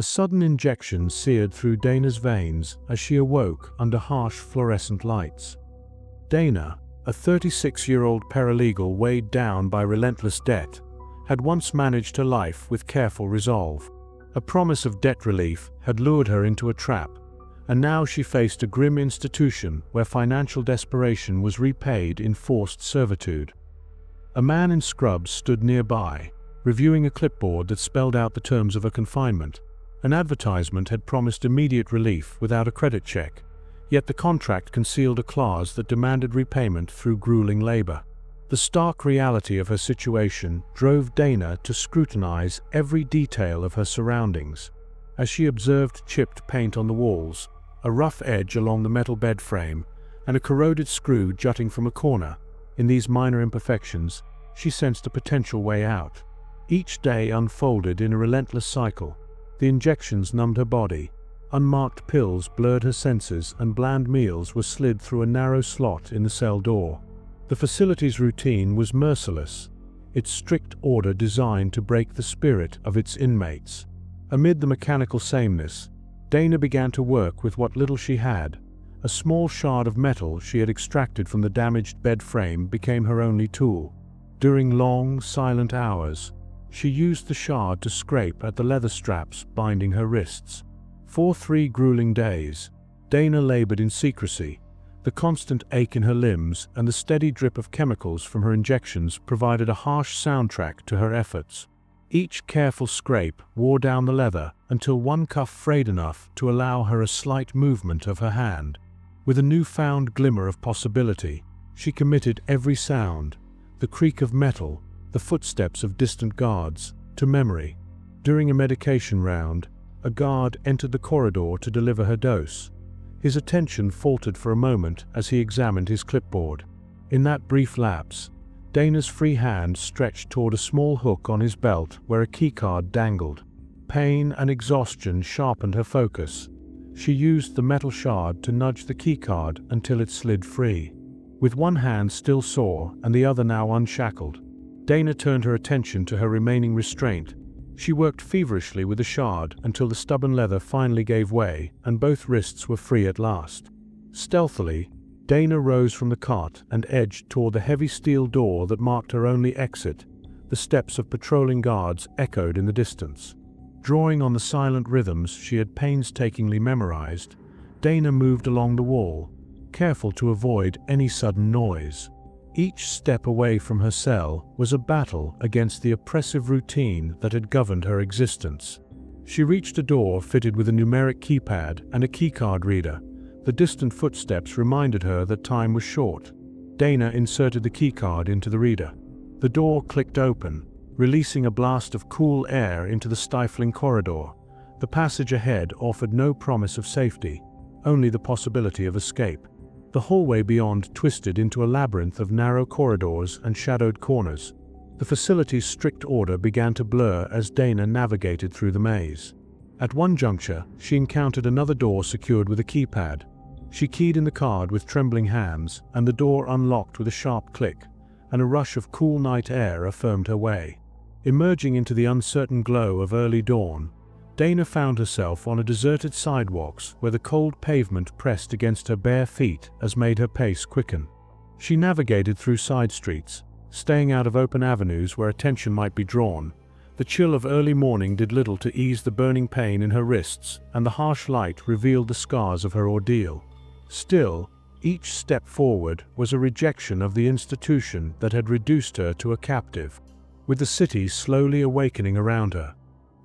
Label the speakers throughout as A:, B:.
A: A sudden injection seared through Dana's veins as she awoke under harsh fluorescent lights. Dana, a 36-year-old paralegal weighed down by relentless debt, had once managed her life with careful resolve. A promise of debt relief had lured her into a trap, and now she faced a grim institution where financial desperation was repaid in forced servitude. A man in scrubs stood nearby, reviewing a clipboard that spelled out the terms of her confinement. An advertisement had promised immediate relief without a credit check, yet the contract concealed a clause that demanded repayment through grueling labor. The stark reality of her situation drove Dana to scrutinize every detail of her surroundings. As she observed chipped paint on the walls, a rough edge along the metal bed frame, and a corroded screw jutting from a corner, in these minor imperfections, she sensed a potential way out. Each day unfolded in a relentless cycle. The injections numbed her body, unmarked pills blurred her senses, and bland meals were slid through a narrow slot in the cell door. The facility's routine was merciless, its strict order designed to break the spirit of its inmates. Amid the mechanical sameness, Dana began to work with what little she had. A small shard of metal she had extracted from the damaged bed frame became her only tool. During long, silent hours, she used the shard to scrape at the leather straps binding her wrists. For 3 grueling days, Dana labored in secrecy. The constant ache in her limbs and the steady drip of chemicals from her injections provided a harsh soundtrack to her efforts. Each careful scrape wore down the leather until one cuff frayed enough to allow her a slight movement of her hand. With a newfound glimmer of possibility, she committed every sound, the creak of metal, the footsteps of distant guards, to memory. During a medication round, a guard entered the corridor to deliver her dose. His attention faltered for a moment as he examined his clipboard. In that brief lapse, Dana's free hand stretched toward a small hook on his belt where a keycard dangled. Pain and exhaustion sharpened her focus. She used the metal shard to nudge the keycard until it slid free. With one hand still sore and the other now unshackled, Dana turned her attention to her remaining restraint. She worked feverishly with the shard until the stubborn leather finally gave way and both wrists were free at last. Stealthily, Dana rose from the cot and edged toward the heavy steel door that marked her only exit. The steps of patrolling guards echoed in the distance. Drawing on the silent rhythms she had painstakingly memorized, Dana moved along the wall, careful to avoid any sudden noise. Each step away from her cell was a battle against the oppressive routine that had governed her existence. She reached a door fitted with a numeric keypad and a keycard reader. The distant footsteps reminded her that time was short. Dana inserted the keycard into the reader. The door clicked open, releasing a blast of cool air into the stifling corridor. The passage ahead offered no promise of safety, only the possibility of escape. The hallway beyond twisted into a labyrinth of narrow corridors and shadowed corners. The facility's strict order began to blur as Dana navigated through the maze. At one juncture, she encountered another door secured with a keypad. She keyed in the card with trembling hands, and the door unlocked with a sharp click, and a rush of cool night air affirmed her way. Emerging into the uncertain glow of early dawn, Dana found herself on a deserted sidewalks where the cold pavement pressed against her bare feet as made her pace quicken. She navigated through side streets, staying out of open avenues where attention might be drawn. The chill of early morning did little to ease the burning pain in her wrists, and the harsh light revealed the scars of her ordeal. Still, each step forward was a rejection of the institution that had reduced her to a captive. With the city slowly awakening around her,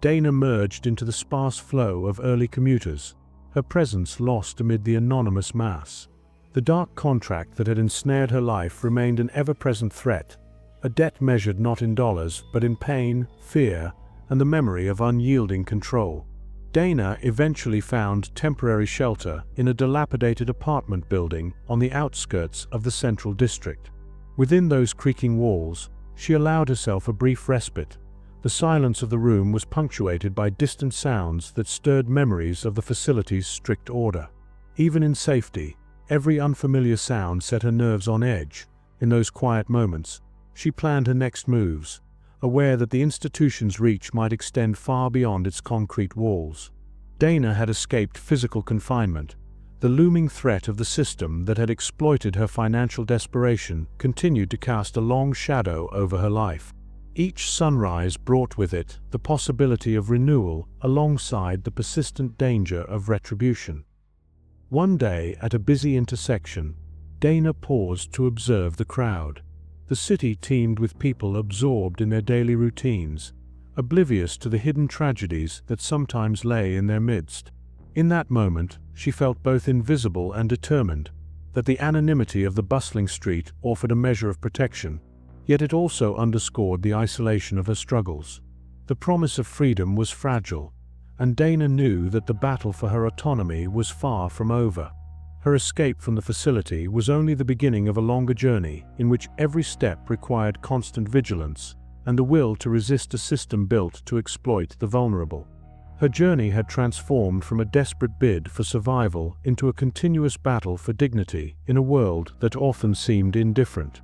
A: Dana merged into the sparse flow of early commuters, her presence lost amid the anonymous mass. The dark contract that had ensnared her life remained an ever-present threat, a debt measured not in dollars but in pain, fear, and the memory of unyielding control. Dana eventually found temporary shelter in a dilapidated apartment building on the outskirts of the central district. Within those creaking walls, she allowed herself a brief respite. The silence of the room was punctuated by distant sounds that stirred memories of the facility's strict order. Even in safety, every unfamiliar sound set her nerves on edge. In those quiet moments, she planned her next moves. aware that the institution's reach might extend far beyond its concrete walls. Dana had escaped physical confinement. The looming threat of the system that had exploited her financial desperation continued to cast a long shadow over her life. Each sunrise brought with it the possibility of renewal alongside the persistent danger of retribution. One day, at a busy intersection, Dana paused to observe the crowd. The city teemed with people absorbed in their daily routines, oblivious to the hidden tragedies that sometimes lay in their midst. In that moment, she felt both invisible and determined, that the anonymity of the bustling street offered a measure of protection, yet it also underscored the isolation of her struggles. The promise of freedom was fragile, and Dana knew that the battle for her autonomy was far from over. Her escape from the facility was only the beginning of a longer journey in which every step required constant vigilance and the will to resist a system built to exploit the vulnerable. Her journey had transformed from a desperate bid for survival into a continuous battle for dignity in a world that often seemed indifferent.